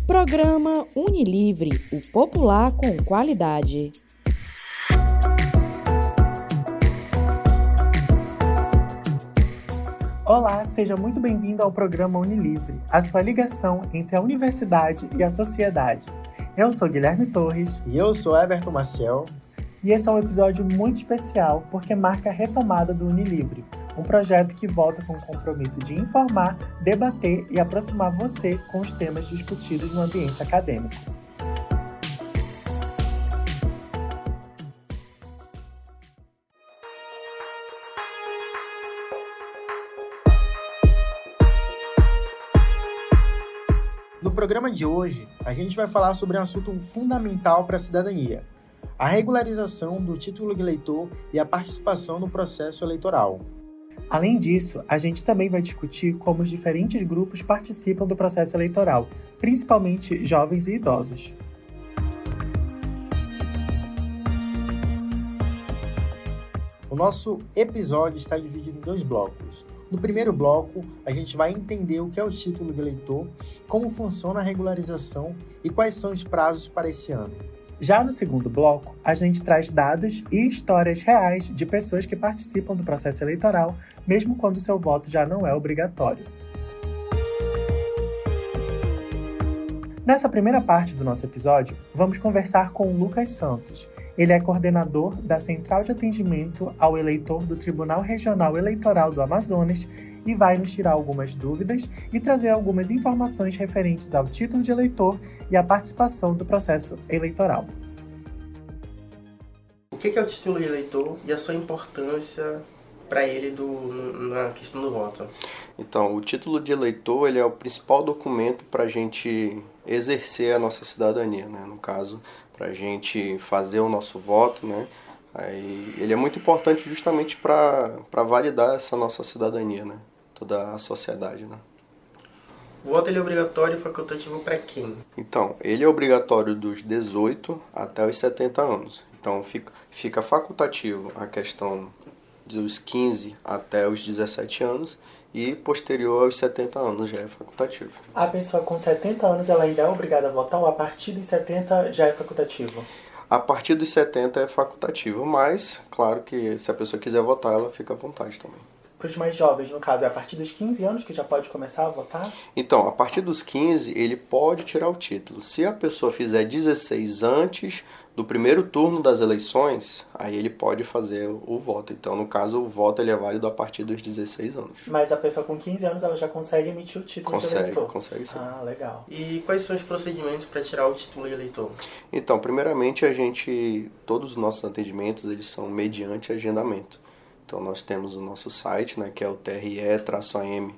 Programa Unilivre, o popular com qualidade. Olá, seja muito bem-vindo ao programa Unilivre, a sua ligação entre a universidade e a sociedade. Eu sou Guilherme Torres. E eu sou Everton Maciel. E esse é um episódio muito especial porque marca a retomada do Unilivre, um projeto que volta com o compromisso de informar, debater e aproximar você com os temas discutidos no ambiente acadêmico. No programa de hoje, a gente vai falar sobre um assunto fundamental para a cidadania: a regularização do título de eleitor e a participação no processo eleitoral. Além disso, a gente também vai discutir como os diferentes grupos participam do processo eleitoral, principalmente jovens e idosos. O nosso episódio está dividido em 2 blocos. No primeiro bloco, a gente vai entender o que é o título de eleitor, como funciona a regularização e quais são os prazos para esse ano. Já no segundo bloco, a gente traz dados e histórias reais de pessoas que participam do processo eleitoral, mesmo quando seu voto já não é obrigatório. Nessa primeira parte do nosso episódio, vamos conversar com o Lucas Santos. Ele é coordenador da Central de Atendimento ao Eleitor do Tribunal Regional Eleitoral do Amazonas e vai nos tirar algumas dúvidas e trazer algumas informações referentes ao título de eleitor e à participação do processo eleitoral. O que é o título de eleitor e a sua importância para ele na questão do voto? Então, o título de eleitor ele é o principal documento para a gente exercer a nossa cidadania, né? No caso, para a gente fazer o nosso voto, né? Aí, ele é muito importante justamente para validar essa nossa cidadania, né? Toda a sociedade, né? O voto ele é obrigatório e facultativo para quem? Então, ele é obrigatório dos 18 até os 70 anos. Então, fica facultativo a questão dos 15 até os 17 anos e posterior aos 70 anos já é facultativo. A pessoa com 70 anos ela ainda é obrigada a votar ou a partir dos 70 já é facultativo? A partir dos 70 é facultativo, mas claro que se a pessoa quiser votar, ela fica à vontade também. Para os mais jovens, no caso, é a partir dos 15 anos que já pode começar a votar? Então, a partir dos 15, ele pode tirar o título. Se a pessoa fizer 16 antes do primeiro turno das eleições, aí ele pode fazer o voto. Então, no caso, o voto ele é válido a partir dos 16 anos. Mas a pessoa com 15 anos, ela já consegue emitir o título de eleitor? Consegue sim. Ah, legal. E quais são os procedimentos para tirar o título de eleitor? Então, primeiramente, todos os nossos atendimentos, eles são mediante agendamento. Então, nós temos o nosso site, né, que é o tre-am.jus.br,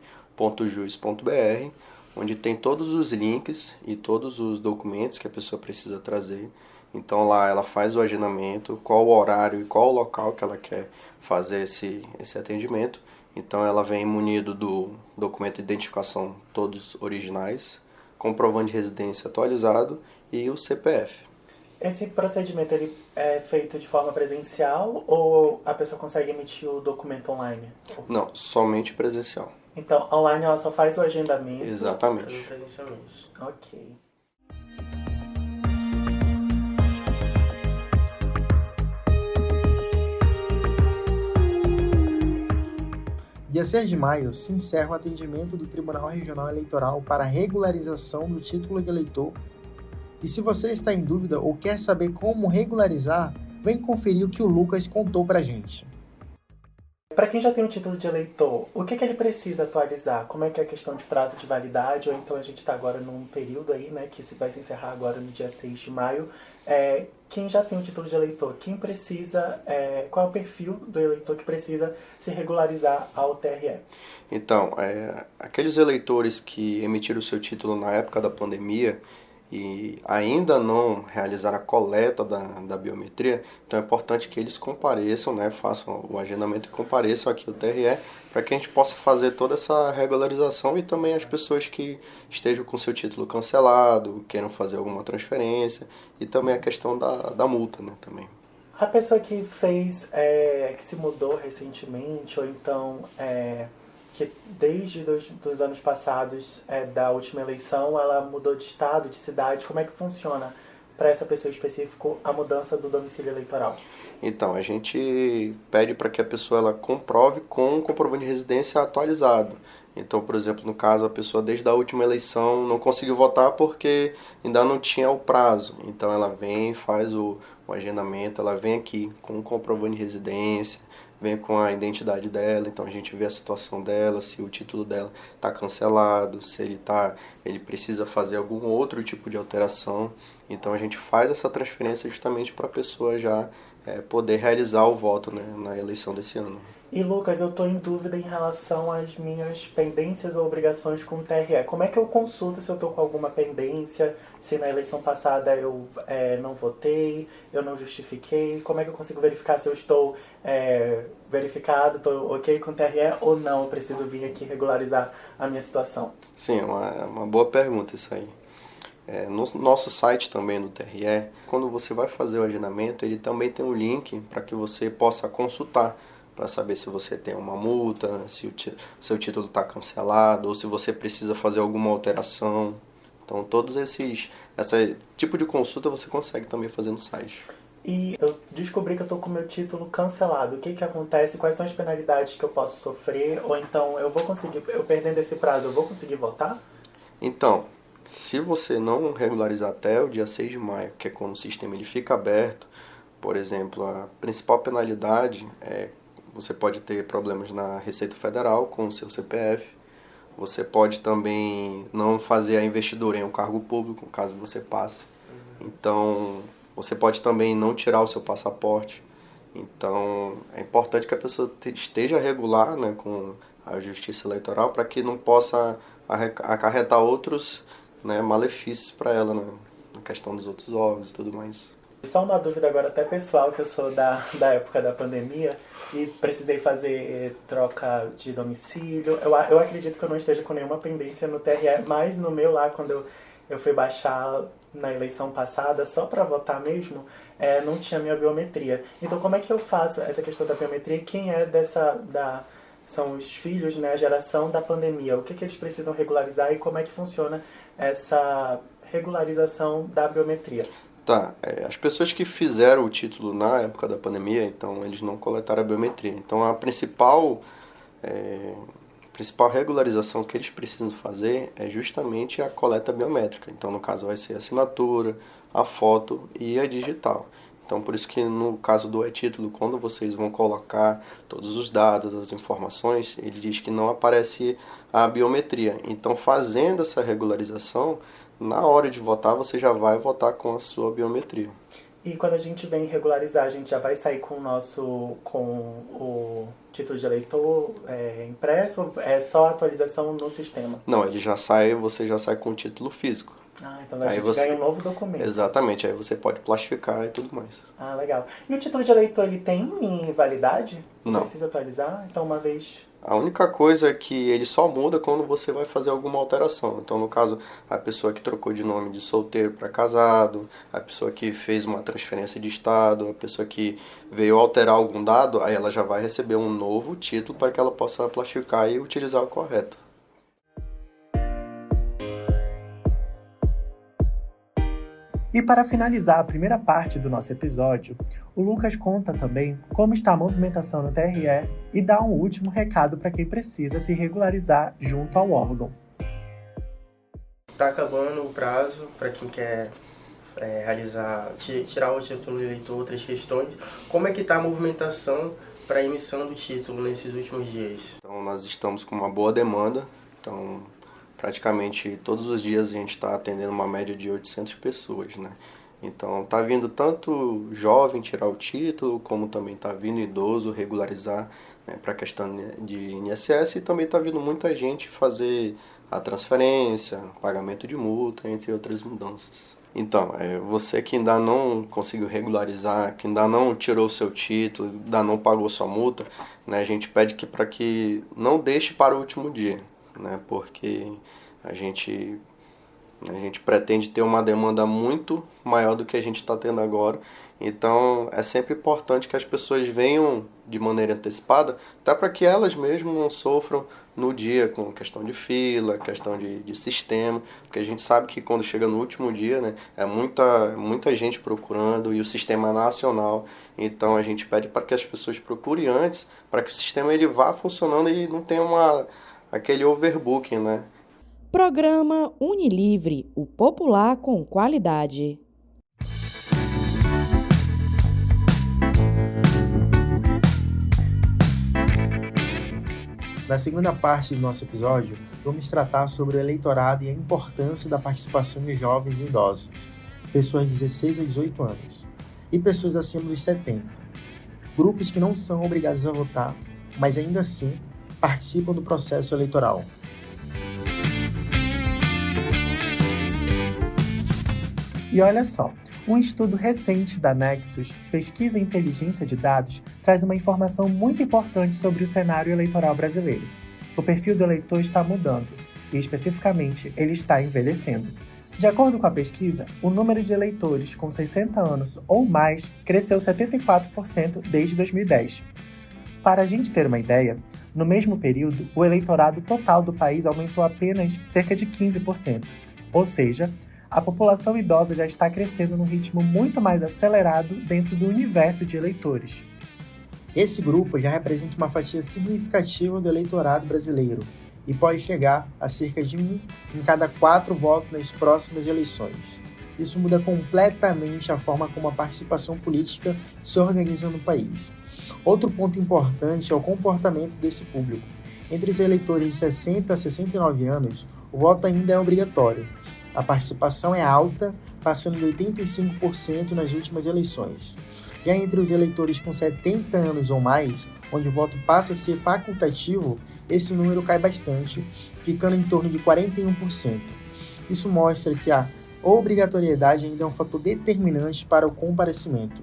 onde tem todos os links e todos os documentos que a pessoa precisa trazer. Então, lá ela faz o agendamento, qual o horário e qual o local que ela quer fazer esse atendimento. Então, ela vem munido do documento de identificação, todos originais, comprovante de residência atualizado e o CPF. Esse procedimento ele é feito de forma presencial ou a pessoa consegue emitir o documento online? Não, somente presencial. Então, online ela só faz o agendamento? Exatamente. Presencialmente. Ok. Dia 6 de maio se encerra o atendimento do Tribunal Regional Eleitoral para a regularização do título de eleitor. E se você está em dúvida ou quer saber como regularizar, vem conferir o que o Lucas contou pra gente. Para quem já tem o título de eleitor, o que ele precisa atualizar? Como é que é a questão de prazo de validade? Ou então a gente está agora num período aí, né, que vai se encerrar agora no dia 6 de maio. Quem já tem o título de eleitor, quem precisa, qual é o perfil do eleitor que precisa se regularizar ao TRE? Então, aqueles eleitores que emitiram o seu título na época da pandemia e ainda não realizaram a coleta da biometria, então é importante que eles compareçam, né, façam o agendamento e compareçam aqui ao TRE para que a gente possa fazer toda essa regularização e também as pessoas que estejam com seu título cancelado, queiram fazer alguma transferência e também a questão da multa, né, também. A pessoa que fez, que se mudou recentemente ou então que desde dos anos passados, da última eleição, ela mudou de estado, de cidade. Como é que funciona para essa pessoa específica a mudança do domicílio eleitoral? Então, a gente pede para que a pessoa ela comprove com um comprovante de residência atualizado. Então, por exemplo, no caso, a pessoa desde a última eleição não conseguiu votar porque ainda não tinha o prazo. Então, ela vem, faz o agendamento, ela vem aqui com um comprovante de residência, vem com a identidade dela, então a gente vê a situação dela, se o título dela está cancelado, se ele precisa fazer algum outro tipo de alteração. Então a gente faz essa transferência justamente para a pessoa já poder realizar o voto, né, na eleição desse ano. E Lucas, eu estou em dúvida em relação às minhas pendências ou obrigações com o TRE. Como é que eu consulto se eu estou com alguma pendência, se na eleição passada eu não votei, eu não justifiquei? Como é que eu consigo verificar se eu estou verificado, estou ok com o TRE ou não? Eu preciso vir aqui regularizar a minha situação. Sim, é uma boa pergunta isso aí. No nosso site também, no TRE, quando você vai fazer o agendamento, ele também tem um link para que você possa consultar, para saber se você tem uma multa, se o seu título está cancelado, ou se você precisa fazer alguma alteração. Então, todos esse tipo de consulta você consegue também fazer no site. E eu descobri que eu estou com o meu título cancelado. O que acontece? Quais são as penalidades que eu posso sofrer? Ou então, eu perdendo esse prazo, eu vou conseguir votar? Então, se você não regularizar até o dia 6 de maio, que é quando o sistema ele fica aberto, por exemplo, a principal penalidade você pode ter problemas na Receita Federal com o seu CPF. Você pode também não fazer a investidura em um cargo público, caso você passe. Então, você pode também não tirar o seu passaporte. Então, é importante que a pessoa esteja regular, né, com a Justiça Eleitoral para que não possa acarretar outros, né, malefícios para ela, né, na questão dos outros órgãos e tudo mais. Só uma dúvida agora até pessoal, que eu sou da época da pandemia e precisei fazer troca de domicílio. Eu acredito que eu não esteja com nenhuma pendência no TRE, mas no meu lá, quando eu fui baixar na eleição passada, só para votar mesmo, não tinha minha biometria. Então como é que eu faço essa questão da biometria? Quem é são os filhos, né, a geração da pandemia? O que eles precisam regularizar e como é que funciona essa regularização da biometria? Tá, as pessoas que fizeram o título na época da pandemia, então eles não coletaram a biometria. Então a principal regularização que eles precisam fazer é justamente a coleta biométrica. Então no caso vai ser a assinatura, a foto e a digital. Então por isso que no caso do e-título, quando vocês vão colocar todos os dados, as informações, ele diz que não aparece a biometria. Então fazendo essa regularização, na hora de votar, você já vai votar com a sua biometria. E quando a gente vem regularizar, a gente já vai sair com o título de eleitor impresso ou é só atualização no sistema? Não, você já sai com o título físico. Ah, então a gente ganha um novo documento. Exatamente, aí você pode plastificar e tudo mais. Ah, legal. E o título de eleitor, ele tem invalidade? Não. Precisa atualizar? Então uma vez... A única coisa é que ele só muda quando você vai fazer alguma alteração. Então, no caso, a pessoa que trocou de nome de solteiro para casado, a pessoa que fez uma transferência de estado, a pessoa que veio alterar algum dado, aí ela já vai receber um novo título para que ela possa plastificar e utilizar o correto. E para finalizar a primeira parte do nosso episódio, o Lucas conta também como está a movimentação no TRE e dá um último recado para quem precisa se regularizar junto ao órgão. Está acabando o prazo para quem quer tirar o título de eleitor, outras questões. Como é que está a movimentação para a emissão do título nesses últimos dias? Então, nós estamos com uma boa demanda. Então, praticamente todos os dias a gente está atendendo uma média de 800 pessoas, né? Então está vindo tanto jovem tirar o título, como também está vindo idoso regularizar, né, para a questão de INSS, e também está vindo muita gente fazer a transferência, pagamento de multa, entre outras mudanças. Então, você que ainda não conseguiu regularizar, que ainda não tirou o seu título, ainda não pagou sua multa, né, a gente pede para que não deixe para o último dia, né, porque a gente A gente pretende ter uma demanda muito maior do que a gente está tendo agora. Então, é sempre importante que as pessoas venham de maneira antecipada, até para que elas mesmas não sofram no dia com questão de fila, questão de sistema, porque a gente sabe que quando chega no último dia, né, é muita gente procurando e o sistema é nacional. Então, a gente pede para que as pessoas procurem antes, para que o sistema ele vá funcionando e não tenha aquele overbooking, né? Programa Unilivre, o popular com qualidade. Na segunda parte do nosso episódio, vamos tratar sobre o eleitorado e a importância da participação de jovens e idosos, pessoas de 16 a 18 anos, e pessoas acima dos 70, grupos que não são obrigados a votar, mas ainda assim participam do processo eleitoral. E olha só, um estudo recente da Nexus, Pesquisa em Inteligência de Dados, traz uma informação muito importante sobre o cenário eleitoral brasileiro. O perfil do eleitor está mudando, e especificamente, ele está envelhecendo. De acordo com a pesquisa, o número de eleitores com 60 anos ou mais cresceu 74% desde 2010. Para a gente ter uma ideia, no mesmo período, o eleitorado total do país aumentou apenas cerca de 15%, ou seja, a população idosa já está crescendo num ritmo muito mais acelerado dentro do universo de eleitores. Esse grupo já representa uma fatia significativa do eleitorado brasileiro e pode chegar a cerca de 1 em cada 4 votos nas próximas eleições. Isso muda completamente a forma como a participação política se organiza no país. Outro ponto importante é o comportamento desse público. Entre os eleitores de 60 a 69 anos, o voto ainda é obrigatório. A participação é alta, passando de 85% nas últimas eleições. Já entre os eleitores com 70 anos ou mais, onde o voto passa a ser facultativo, esse número cai bastante, ficando em torno de 41%. Isso mostra que a obrigatoriedade ainda é um fator determinante para o comparecimento.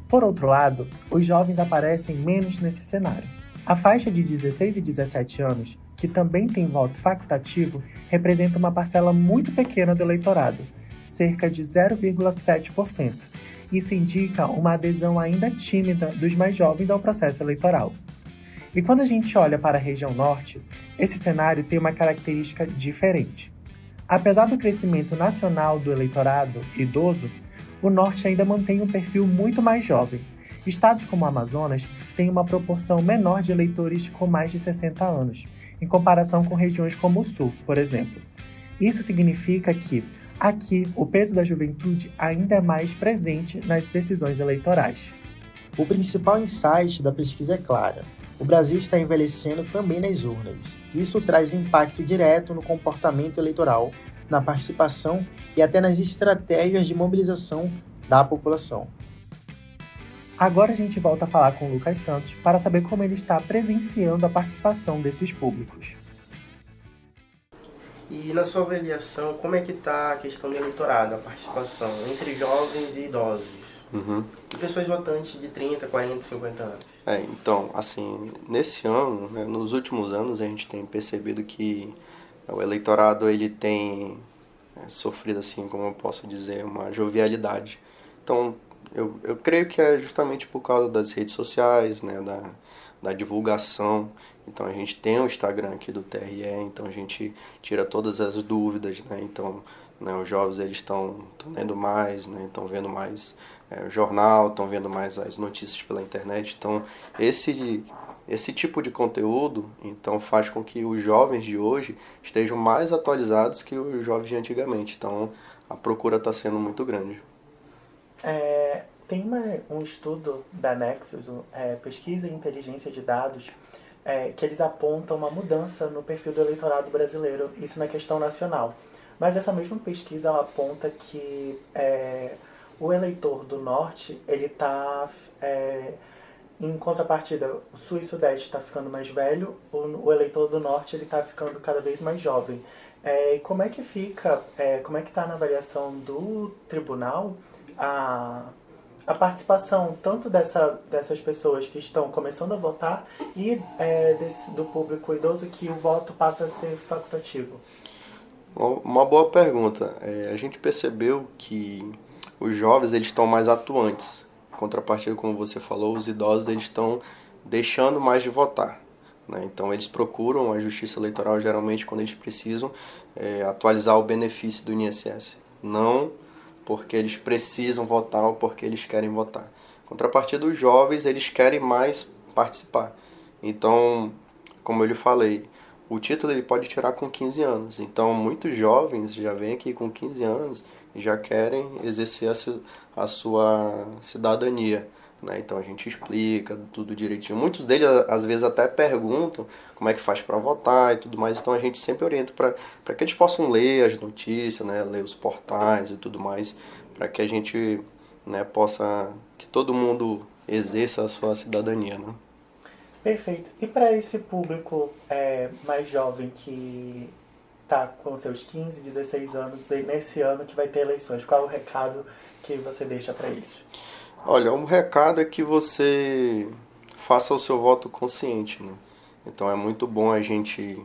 Por outro lado, os jovens aparecem menos nesse cenário. A faixa de 16 e 17 anos, que também tem voto facultativo, representa uma parcela muito pequena do eleitorado, cerca de 0,7%. Isso indica uma adesão ainda tímida dos mais jovens ao processo eleitoral. E quando a gente olha para a região norte, esse cenário tem uma característica diferente. Apesar do crescimento nacional do eleitorado idoso, o norte ainda mantém um perfil muito mais jovem. Estados como o Amazonas têm uma proporção menor de eleitores com mais de 60 anos, em comparação com regiões como o sul, por exemplo. Isso significa que, aqui, o peso da juventude ainda é mais presente nas decisões eleitorais. O principal insight da pesquisa é clara. O Brasil está envelhecendo também nas urnas. Isso traz impacto direto no comportamento eleitoral, na participação e até nas estratégias de mobilização da população. Agora a gente volta a falar com o Lucas Santos para saber como ele está presenciando a participação desses públicos. E na sua avaliação, como é que está a questão do eleitorado, a participação entre jovens e idosos? E pessoas votantes de 30, 40, 50 anos? Então, assim, nesse ano, né, nos últimos anos, a gente tem percebido que o eleitorado ele tem sofrido, assim, como eu posso dizer, uma jovialidade. Então, eu creio que é justamente por causa das redes sociais, né, da divulgação. Então, a gente tem o Instagram aqui do TRE, então a gente tira todas as dúvidas, né? Então, né, os jovens eles estão lendo mais, né? Estão vendo mais jornal, estão vendo mais as notícias pela internet. Então, esse tipo de conteúdo então faz com que os jovens de hoje estejam mais atualizados que os jovens de antigamente. Então, a procura está sendo muito grande. Tem um estudo da Nexus, Pesquisa em Inteligência de Dados, que eles apontam uma mudança no perfil do eleitorado brasileiro, isso na questão nacional. Mas essa mesma pesquisa ela aponta que o eleitor do norte, ele está, em contrapartida, o sul e sudeste está ficando mais velho, o eleitor do norte ele está ficando cada vez mais jovem. Como é que fica, como é que está na avaliação do tribunal a participação tanto dessas pessoas que estão começando a votar e do público idoso que o voto passa a ser facultativo? Uma boa pergunta. A gente percebeu que os jovens eles estão mais atuantes. Em contrapartida, como você falou, os idosos eles estão deixando mais de votar, né? Então eles procuram a Justiça Eleitoral geralmente quando eles precisam atualizar o benefício do INSS. Não porque eles precisam votar ou porque eles querem votar. Em contrapartida, os jovens eles querem mais participar. Então, como eu lhe falei, o título ele pode tirar com 15 anos. Então, muitos jovens já vêm aqui com 15 anos e já querem exercer a sua cidadania, né? Então, a gente explica tudo direitinho. Muitos deles, às vezes, até perguntam como é que faz para votar e tudo mais. Então, a gente sempre orienta para que eles possam ler as notícias, né? Ler os portais e tudo mais, para que a gente, né, possa, que todo mundo exerça a sua cidadania, né? Perfeito. E para esse público mais jovem que está com seus 15, 16 anos, e nesse ano que vai ter eleições, qual é o recado que você deixa para eles? Olha, um recado é que você faça o seu voto consciente, né? Então é muito bom a gente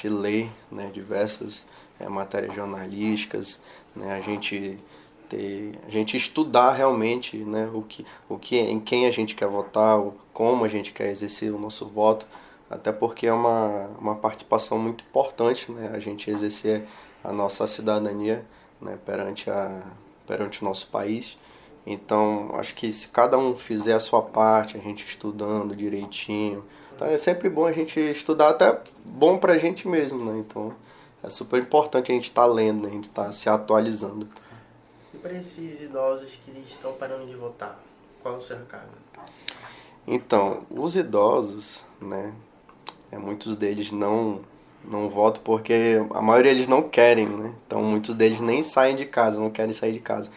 ler, né, diversas matérias jornalísticas, né, a gente estudar realmente, né, em quem a gente quer votar, como a gente quer exercer o nosso voto, até porque é uma participação muito importante, né, a gente exercer a nossa cidadania, né, perante o nosso país. Então, acho que se cada um fizer a sua parte, a gente estudando direitinho, então é sempre bom a gente estudar, até bom pra gente mesmo, né? Então, é super importante a gente estar lendo, né? A gente estar se atualizando. E para esses idosos que estão parando de votar, qual é o seu recado? Então, os idosos, né? Muitos deles não votam porque a maioria eles não querem, né? Então, muitos deles nem saem de casa, não querem sair de casa.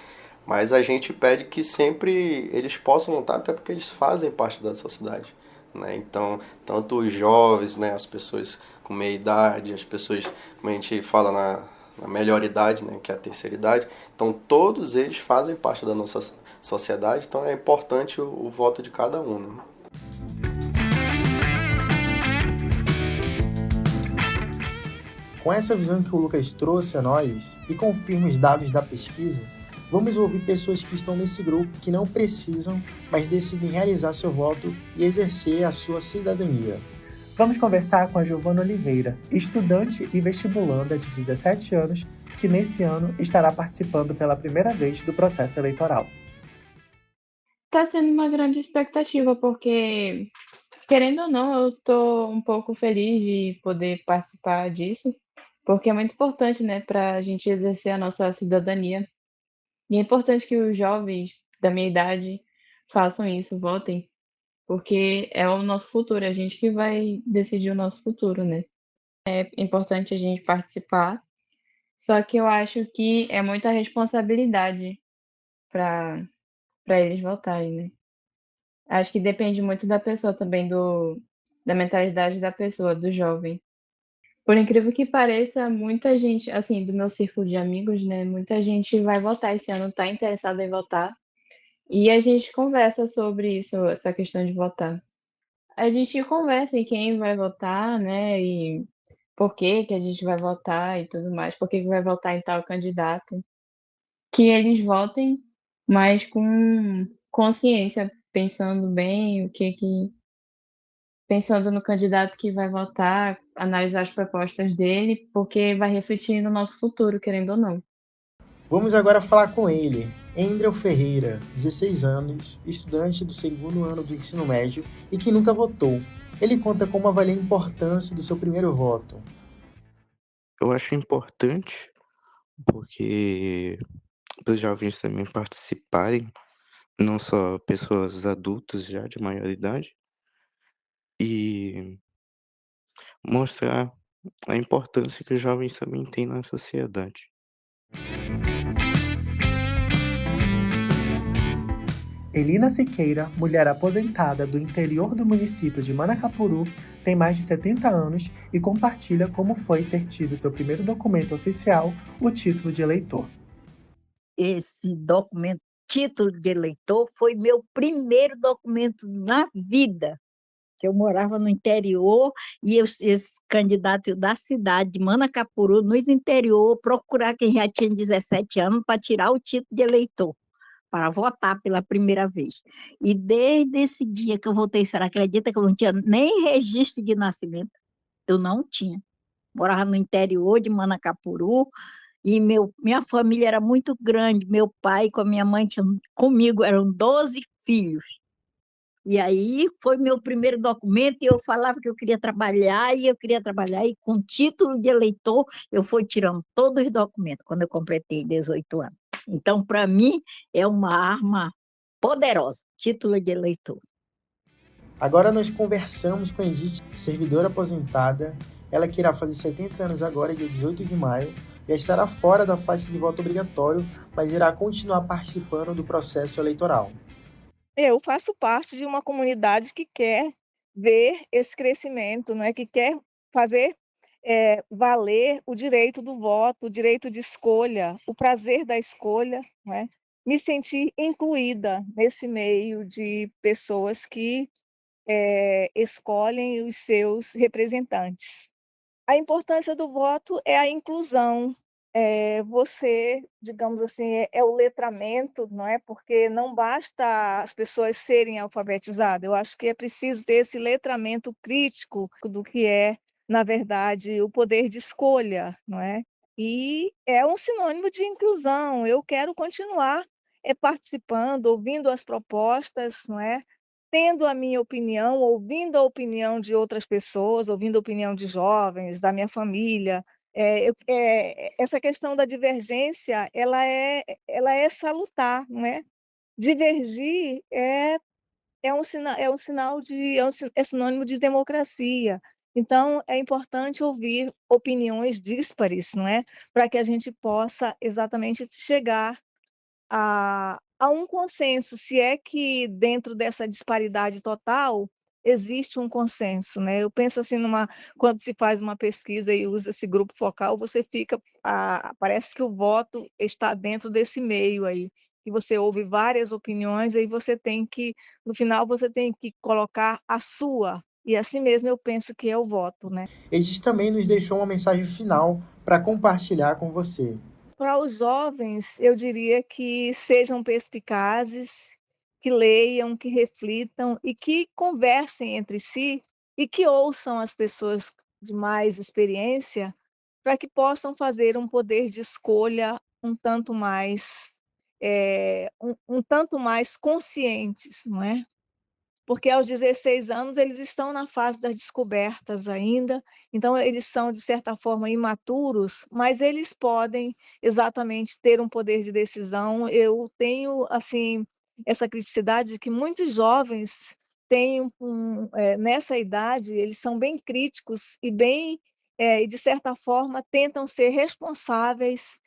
Mas a gente pede que sempre eles possam votar, até porque eles fazem parte da sociedade, né? Então, tanto os jovens, né, as pessoas com meia idade, as pessoas, como a gente fala na melhor idade, né, que é a terceira idade, então todos eles fazem parte da nossa sociedade, então é importante o voto de cada um, né? Com essa visão que o Lucas trouxe a nós e confirma os dados da pesquisa, vamos ouvir pessoas que estão nesse grupo que não precisam, mas decidem realizar seu voto e exercer a sua cidadania. Vamos conversar com a Giovana Oliveira, estudante e vestibulanda de 17 anos, que nesse ano estará participando pela primeira vez do processo eleitoral. Está sendo uma grande expectativa, porque, querendo ou não, eu estou um pouco feliz de poder participar disso, porque é muito importante, né, para a gente exercer a nossa cidadania. E é importante que os jovens da minha idade façam isso, votem, porque é o nosso futuro, é a gente que vai decidir o nosso futuro, né? É importante a gente participar, só que eu acho que é muita responsabilidade para eles votarem, né? Acho que depende muito da pessoa também, da mentalidade da pessoa, do jovem. Por incrível que pareça, muita gente, assim, do meu círculo de amigos, né? Muita gente vai votar esse ano, tá interessada em votar. E a gente conversa sobre isso, essa questão de votar. A gente conversa em quem vai votar, né? E por que que a gente vai votar e tudo mais, por que que vai votar em tal candidato. Que eles votem, mas com consciência, pensando bem pensando no candidato que vai votar, analisar as propostas dele, porque vai refletir no nosso futuro, querendo ou não. Vamos agora falar com ele, Endrel Ferreira, 16 anos, estudante do segundo ano do ensino médio e que nunca votou. Ele conta como avalia a importância do seu primeiro voto. Eu acho importante, porque os jovens também participarem, não só pessoas adultas já de maior idade, e mostrar a importância que os jovens também têm na sociedade. Elina Siqueira, mulher aposentada do interior do município de Manacapuru, tem mais de 70 anos e compartilha como foi ter tido seu primeiro documento oficial, o título de eleitor. Esse documento título de eleitor foi meu primeiro documento na vida, que eu morava no interior e esse candidato da cidade de Manacapuru, no interior, procurar quem já tinha 17 anos para tirar o título de eleitor, para votar pela primeira vez. E desde esse dia que eu votei, você acredita que eu não tinha nem registro de nascimento? Eu não tinha. Morava no interior de Manacapuru, e minha família era muito grande. Meu pai com a minha mãe, comigo, eram 12 filhos. E aí foi meu primeiro documento, e eu falava que eu queria trabalhar, e com título de eleitor, eu fui tirando todos os documentos quando eu completei 18 anos. Então, para mim, é uma arma poderosa, título de eleitor. Agora nós conversamos com a Edith, servidora aposentada. Ela que irá fazer 70 anos agora, dia 18 de maio, já estará fora da faixa de voto obrigatório, mas irá continuar participando do processo eleitoral. Eu faço parte de uma comunidade que quer ver esse crescimento, né? Que quer fazer valer o direito do voto, o direito de escolha, o prazer da escolha, né? Me sentir incluída nesse meio de pessoas que escolhem os seus representantes. A importância do voto é a inclusão. Você, digamos assim, é o letramento, não é? Porque não basta as pessoas serem alfabetizadas. Eu acho que é preciso ter esse letramento crítico do que é, na verdade, o poder de escolha, não é? E é um sinônimo de inclusão. Eu quero continuar participando, ouvindo as propostas, não é? Tendo a minha opinião, ouvindo a opinião de outras pessoas, ouvindo a opinião de jovens, da minha família. Essa questão da divergência, ela é salutar, não é? Divergir é um sinal é sinônimo de democracia. Então, é importante ouvir opiniões díspares, não é? Para que a gente possa exatamente chegar a um consenso, se é que dentro dessa disparidade total existe um consenso, né? Eu penso assim quando se faz uma pesquisa e usa esse grupo focal, você fica, parece que o voto está dentro desse meio aí, que você ouve várias opiniões, aí no final você tem que colocar a sua, e assim mesmo eu penso que é o voto, né? Edith também nos deixou uma mensagem final para compartilhar com você. Para os jovens, eu diria que sejam perspicazes, que leiam, que reflitam e que conversem entre si e que ouçam as pessoas de mais experiência para que possam fazer um poder de escolha um tanto mais, um tanto mais conscientes, não é? Porque aos 16 anos eles estão na fase das descobertas ainda, então eles são de certa forma imaturos, mas eles podem exatamente ter um poder de decisão. Eu tenho, assim, essa criticidade de que muitos jovens têm nessa idade, eles são bem críticos e e de certa forma tentam ser responsáveis,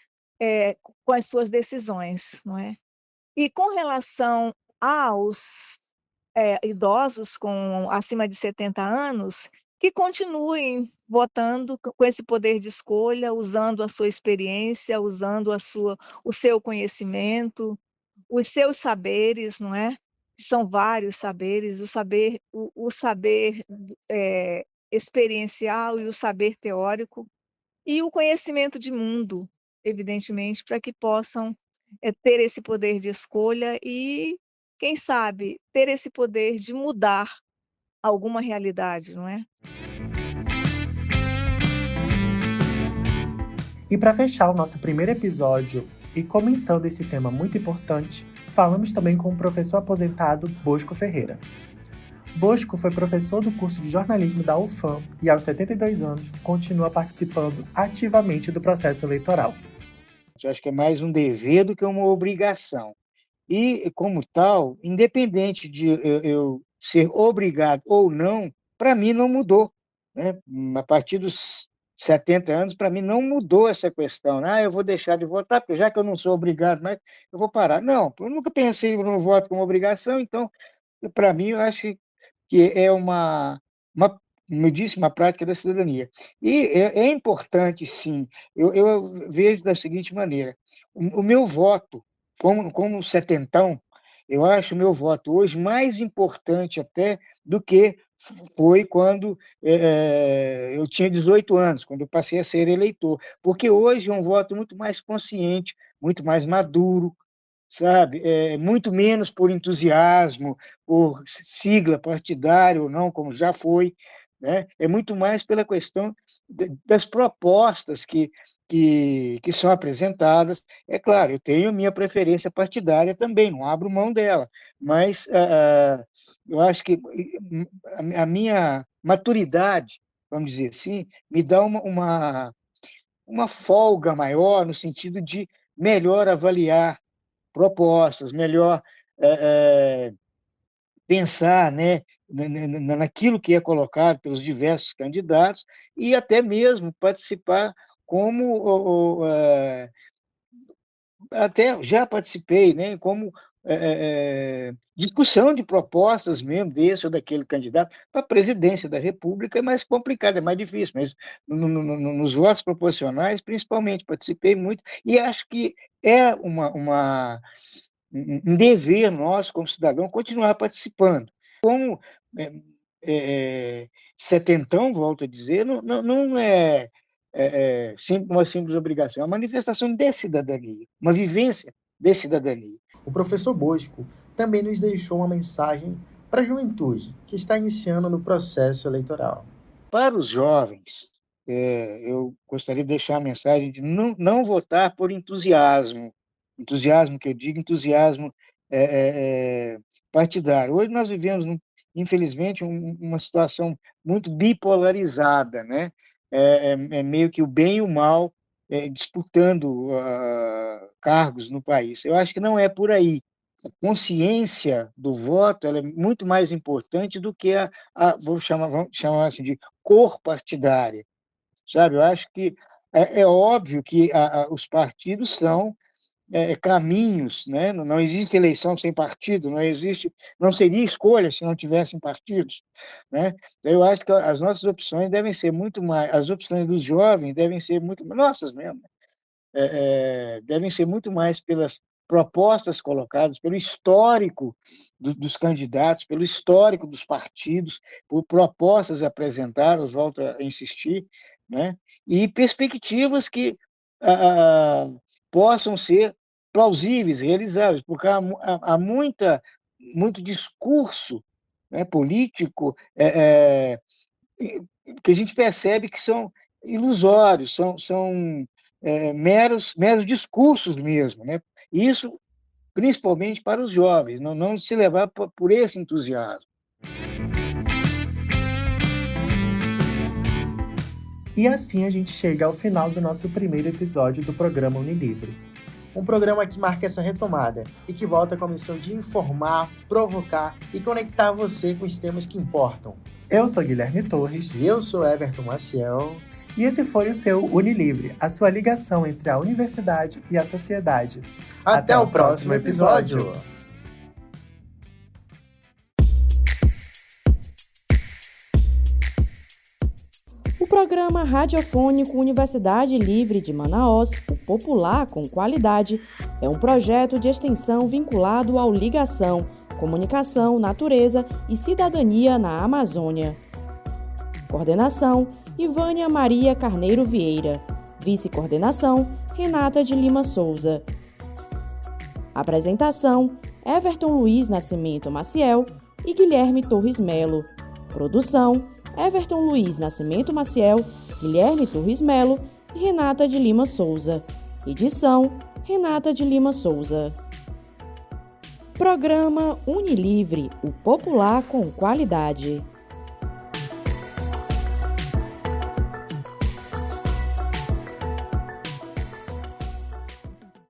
com as suas decisões, não é? E com relação aos idosos acima de 70 anos, que continuem votando com esse poder de escolha, usando a sua experiência, usando o seu conhecimento, os seus saberes, não é? São vários saberes, o saber experiencial e o saber teórico, e o conhecimento de mundo, evidentemente, para que possam ter esse poder de escolha e, quem sabe, ter esse poder de mudar alguma realidade, não é? E para fechar o nosso primeiro episódio e comentando esse tema muito importante, falamos também com o professor aposentado Bosco Ferreira. Bosco foi professor do curso de jornalismo da UFAM e, aos 72 anos, continua participando ativamente do processo eleitoral. Eu acho que é mais um dever do que uma obrigação. E, como tal, independente de eu ser obrigado ou não, para mim não mudou, né? A partir dos 70 anos, para mim não mudou essa questão. Eu vou deixar de votar, porque já que eu não sou obrigado, mas eu vou parar. Não, eu nunca pensei no voto como obrigação, então, para mim, eu acho que é como eu disse, uma prática da cidadania. E é importante, sim. Eu vejo da seguinte maneira: o meu voto como setentão, eu acho o meu voto hoje mais importante até do que foi quando eu tinha 18 anos, quando eu passei a ser eleitor. Porque hoje é um voto muito mais consciente, muito mais maduro, sabe? Muito menos por entusiasmo, por sigla partidária ou não, como já foi, né? É muito mais pela questão das propostas que são apresentadas. É claro, eu tenho a minha preferência partidária também, não abro mão dela, mas eu acho que a minha maturidade, vamos dizer assim, me dá uma folga maior no sentido de melhor avaliar propostas, melhor pensar, né, naquilo que é colocado pelos diversos candidatos e até mesmo participar como até já participei, né, como discussão de propostas mesmo desse ou daquele candidato. Para a presidência da República é mais complicado, é mais difícil, mas nos votos proporcionais, principalmente, participei muito e acho que é um dever nosso, como cidadão, continuar participando. Como setentão, volto a dizer, não é uma simples obrigação, é uma manifestação de cidadania, uma vivência de cidadania. O professor Bosco também nos deixou uma mensagem para a juventude que está iniciando no processo eleitoral. Para os jovens, eu gostaria de deixar a mensagem de não votar por entusiasmo que eu digo, entusiasmo partidário. Hoje nós vivemos, infelizmente, uma situação muito bipolarizada, né? Meio que o bem e o mal disputando cargos no país. Eu acho que não é por aí. A consciência do voto ela é muito mais importante do que vamos chamar assim de cor partidária, sabe? Eu acho que é óbvio que os partidos são caminhos, né? Não existe eleição sem partido, não seria escolha se não tivessem partidos, né? Eu acho que as nossas opções devem ser muito mais, as opções dos jovens devem ser muito, nossas mesmo, devem ser muito mais pelas propostas colocadas, pelo histórico dos candidatos, pelo histórico dos partidos, por propostas apresentadas, volto a insistir, né? E perspectivas que possam ser plausíveis, realizáveis, porque há muito discurso, né, político que a gente percebe que são ilusórios, são meros discursos mesmo, né? Isso principalmente para os jovens, não se levar por esse entusiasmo. E assim a gente chega ao final do nosso primeiro episódio do programa Unilivre. Um programa que marca essa retomada e que volta com a missão de informar, provocar e conectar você com os temas que importam. Eu sou Guilherme Torres. E eu sou Everton Maciel. E esse foi o seu Unilivre, a sua ligação entre a universidade e a sociedade. Até o próximo episódio! O programa radiofônico Universidade Livre de Manaus, o Popular com Qualidade, é um projeto de extensão vinculado ao Ligação, Comunicação, Natureza e Cidadania na Amazônia. Coordenação: Ivânia Maria Carneiro Vieira. Vice-coordenação: Renata de Lima Souza. Apresentação: Everton Luiz Nascimento Maciel e Guilherme Torres Melo. Produção: Everton Luiz Nascimento Maciel, Guilherme Torres Melo e Renata de Lima Souza. Edição: Renata de Lima Souza. Programa Unilivre, o Popular com Qualidade.